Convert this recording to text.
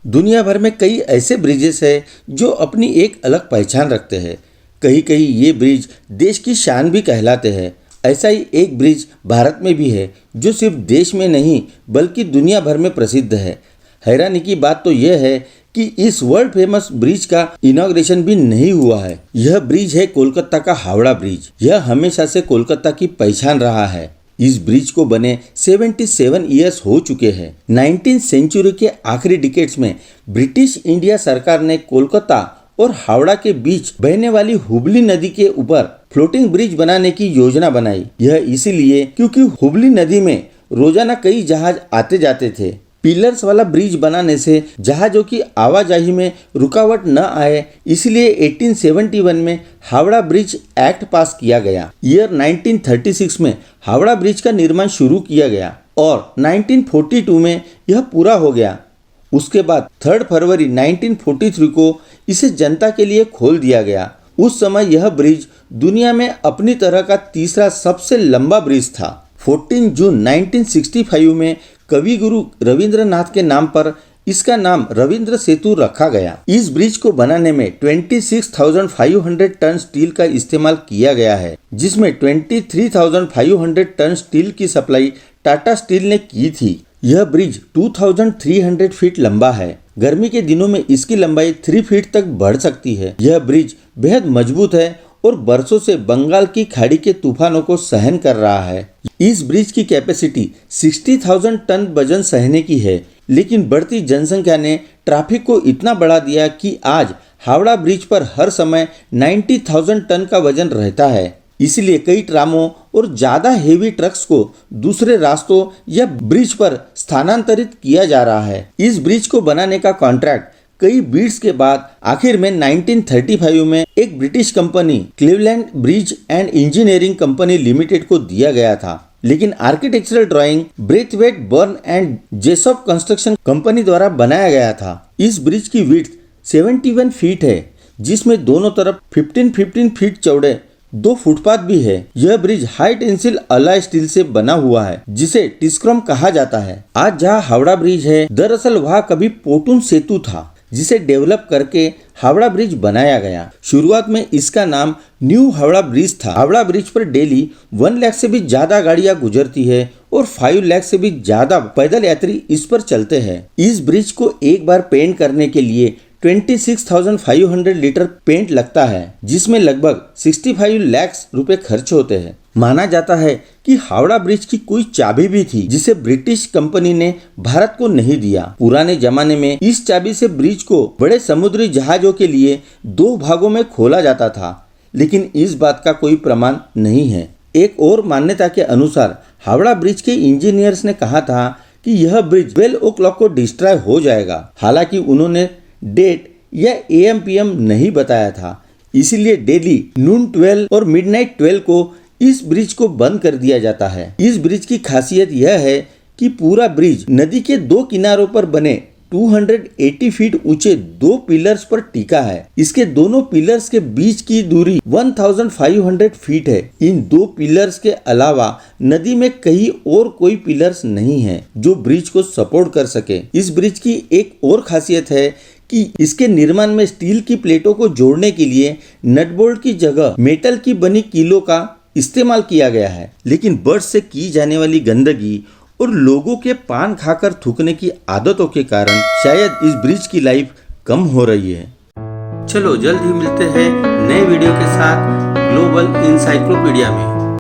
दुनिया भर में कई ऐसे ब्रिजेस हैं जो अपनी एक अलग पहचान रखते हैं। कहीं कहीं ये ब्रिज देश की शान भी कहलाते हैं। ऐसा ही एक ब्रिज भारत में भी है जो सिर्फ देश में नहीं बल्कि दुनिया भर में प्रसिद्ध है। हैरानी की बात तो यह है कि इस वर्ल्ड फेमस ब्रिज का इनॉग्रेशन भी नहीं हुआ है। यह ब्रिज है कोलकाता का हावड़ा ब्रिज। यह हमेशा से कोलकाता की पहचान रहा है। इस ब्रिज को बने 77 ईयर्स हो चुके हैं। 19वीं सेंचुरी के आखिरी डिकेड्स में ब्रिटिश इंडिया सरकार ने कोलकाता और हावड़ा के बीच बहने वाली हुबली नदी के ऊपर फ्लोटिंग ब्रिज बनाने की योजना बनाई। यह इसीलिए क्योंकि हुबली नदी में रोजाना कई जहाज आते जाते थे। पिलर्स वाला ब्रिज बनाने से जहाजों की आवाजाही में रुकावट न आए, इसलिए 1871 में हावड़ा ब्रिज एक्ट पास किया गया। ईयर 1936 में हावड़ा ब्रिज का निर्माण शुरू किया गया और 1942 में यह पूरा हो गया। उसके बाद 3 फरवरी 1943 को इसे जनता के लिए खोल दिया गया। उस समय यह ब्रिज दुनिया में अपनी तरह का तीसरा सबसे लंबा ब्रिज था। 14 जून 1965 में कवि गुरु रविंद्रनाथ के नाम पर इसका नाम रविंद्र सेतु रखा गया। इस ब्रिज को बनाने में 26,500 टन स्टील का इस्तेमाल किया गया है, जिसमें 23,500 टन स्टील की सप्लाई टाटा स्टील ने की थी। यह ब्रिज 2,300 फीट लंबा है। गर्मी के दिनों में इसकी लंबाई 3 फीट तक बढ़ सकती है। यह ब्रिज बेहद मजबूत है और बरसों से बंगाल की खाड़ी के तूफानों को सहन कर रहा है। इस ब्रिज की कैपेसिटी 60,000 टन वजन सहने की है, लेकिन बढ़ती जनसंख्या ने ट्रैफिक को इतना बढ़ा दिया कि आज हावड़ा ब्रिज पर हर समय 90,000 टन का वजन रहता है। इसलिए कई ट्रामों और ज्यादा हेवी ट्रक्स को दूसरे रास्तों या ब्रिज पर स्थानांतरित किया जा रहा है। इस ब्रिज को बनाने का कॉन्ट्रैक्ट कई बीड्स के बाद आखिर में 1935 में एक British company Cleveland bridge and engineering company limited को दिया गया था, लेकिन architectural drawing Braithwaite Burn and Jessop construction company द्वारा बनाया गया था। इस ब्रिज की विड्थ 71 फीट है, जिसमें दोनों तरफ 15 फीट चौड़े 2 फुटपाथ भी है। यह ब्रिज हाई टेंसिल अलाय स्टील से बना हुआ है, जिसे टिस्क्रम कहा जाता है। आज जहाँ हावड़ा ब्रिज है, दरअसल वहाँ कभी पोटून सेतु था, जिसे डेवलप करके हावड़ा ब्रिज बनाया गया। शुरुआत में इसका नाम न्यू हावड़ा ब्रिज था। हावड़ा ब्रिज पर डेली 1 लाख से भी ज्यादा गाड़ियां गुजरती है और 5 लाख से भी ज्यादा पैदल यात्री इस पर चलते हैं। इस ब्रिज को एक बार पेंट करने के लिए 26,500 लीटर पेंट लगता है, जिसमें लगभग 65 लाख रुपए खर्च होते हैं। माना जाता है कि हावड़ा ब्रिज की कोई चाबी भी थी, जिसे ब्रिटिश कंपनी ने भारत को नहीं दिया। पुराने जमाने में इस चाबी से ब्रिज को बड़े समुद्री जहाजों के लिए 2 भागों में खोला जाता था, लेकिन इस बात का कोई प्रमाण नहीं है। एक और मान्यता के अनुसार हावड़ा ब्रिज के इंजीनियर्स ने कहा था कि यह ब्रिज 12 o'clock को डिस्ट्रॉय हो जाएगा। हालांकि उन्होंने डेट या AM PM नहीं बताया था, इसीलिए डेली नून 12 और मिडनाइट 12 को इस ब्रिज को बंद कर दिया जाता है। इस ब्रिज की खासियत यह है कि पूरा ब्रिज नदी के 2 किनारों पर बने 280 फीट ऊंचे 2 पिलर्स पर टिका है। इसके दोनों पिलर्स के बीच की दूरी 1500 फीट है। इन 2 पिलर्स के अलावा नदी में कहीं और कोई पिलर्स नहीं है जो ब्रिज को सपोर्ट कर सके। इस ब्रिज की एक और खासियत है कि इसके निर्माण में स्टील की प्लेटों को जोड़ने के लिए नटबोल्ट की जगह मेटल की बनी कीलों का इस्तेमाल किया गया है। लेकिन बर्ड्स से की जाने वाली गंदगी और लोगों के पान खाकर थूकने की आदतों के कारण शायद इस ब्रिज की लाइफ कम हो रही है। चलो जल्द ही मिलते हैं नए वीडियो के साथ ग्लोबल इंसाइक्लोपीडिया में।